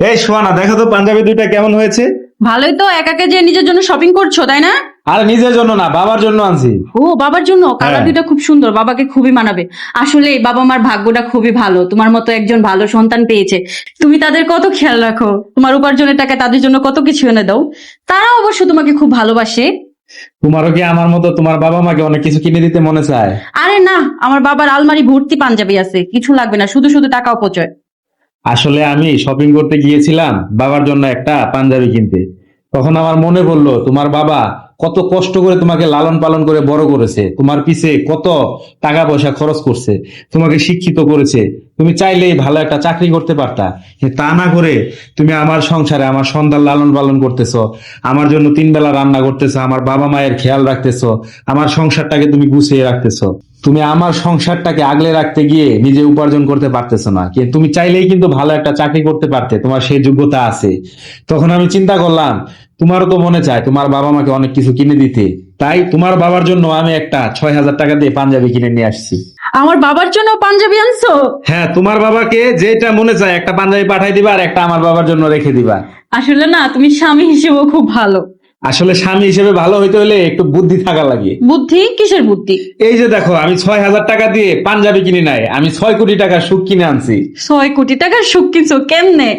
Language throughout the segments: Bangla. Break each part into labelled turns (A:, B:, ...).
A: এই সোয়ানা, দেখো তো পাঞ্জাবি দুইটা কেমন হয়েছে।
B: ভালোই তো, একাকে যে নিজের জন্য শপিং করছো তাই না?
A: আর নিজের জন্য না, বাবার জন্য আনছি।
B: ও বাবার জন্য? কালার
A: হ্যাঁ।
B: দুইটা খুব সুন্দর, বাবাকে খুবই মানাবে। আসলে বাবা মার ভাগ্যটা খুবই ভালো, তোমার মতো একজন ভালো সন্তান পেয়েছে। তুমি তাদের কত খেয়াল রাখো, তোমার উপার্জনের টাকা তাদের জন্য কত কিছু এনে দাও। তারা অবশ্য তোমাকে খুব ভালোবাসে।
A: তোমারও কি আমার মতো তোমার বাবা মাকে অনেক কিছু কিনে দিতে মনে চায়?
B: আরে না, আমার বাবার আলমারি ভর্তি পাঞ্জাবি আছে, কিছু লাগবে না, শুধু শুধু টাকা অপচয়।
A: আসলে আমি শপিং করতে গিয়েছিলাম বাবার জন্য একটা পাঞ্জাবি কিনতে। তখন আমার মনে পড়লো তোমার বাবা কত কষ্ট করে তোমাকে লালন পালন করে বড় করেছে, তোমার পিছে কত টাকা পয়সা খরচ করছে, তোমাকে শিক্ষিত করেছে। তুমি চাইলেই ভালো একটা চাকরি করতে পারতা, কিন্তু তা না করে তুমি আমার সংসারে আমার সন্তান লালন পালন করতেছো, আমার জন্য 3 বেলা রান্না করতেছো, আমার বাবা মায়ের খেয়াল রাখতেছো, আমার সংসারটাকে তুমি গুছিয়ে রাখতেছো। তুমি আমার সংসারটাকে আগলে রাখতে গিয়ে নিজে উপার্জন করতে পারতেছো না, কিন্তু তুমি চাইলেই কিন্তু ভালো একটা চাকরি করতে পারতে, তোমার সেই যোগ্যতা আছে। তখন আমি চিন্তা করলাম তোমারও তো মনে চায় তোমার বাবা মাকে অনেক কিছু কিনে দিতে, তাই তোমার বাবার জন্য আমি একটা 6,000 টাকা দিয়ে পাঞ্জাবি কিনে নিয়ে আসছি।
B: আমার বাবার জন্য পাঞ্জাবি আনছো?
A: হ্যাঁ, তোমার বাবাকে যেটা মনে চায় একটা পাঞ্জাবি পাঠাই দিবা, আর একটা আমার বাবার জন্য রেখে দিবা।
B: আসলে না, তুমি স্বামী হিসেবেও খুব ভালো।
A: আসলে স্বামী হিসেবে ভালো হইতে হলে একটু বুদ্ধি থাকা লাগে।
B: বুদ্ধি? কিসের বুদ্ধি?
A: এই যে দেখো, আমি 6,000 টাকা দিয়ে পাঞ্জাবি কিনে নাই, আমি 6 কোটি টাকার সুখ কিনে আনছি।
B: 6 কোটি টাকার সুখ কিনছো কেমনে?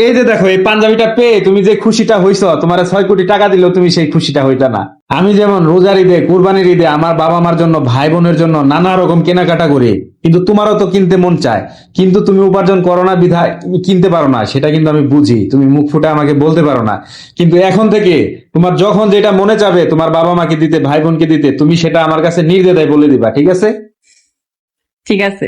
A: এই যে দেখো, এই পাঞ্জাবিটা পেয়ে তুমি যে খুশিটা হইছো, তোমার 6 কোটি টাকা দিলেও তুমি সেই খুশিটা হইতা না। আমি যেমন রোজার ঈদে, কুরবানির ঈদে আমার বাবা মার জন্য, ভাই বোনের জন্য নানা রকম কেনাকাটা করি, কিন্তু তোমারও তো কিনতে মন চায়, কিন্তু তুমি উপার্জন করো না বিধায় তুমি কিনতে পারো না। সেটা কিন্তু আমি বুঝি, তুমি মুখ ফুটে আমাকে বলতে পারো না। কিন্তু এখন থেকে তোমার যখন যেটা মনে চাবে তোমার বাবা মাকে দিতে, ভাই বোনকে দিতে, তুমি সেটা আমার কাছে নির্দ্বিধায় বলে দিবা, ঠিক আছে?
B: ঠিক আছে।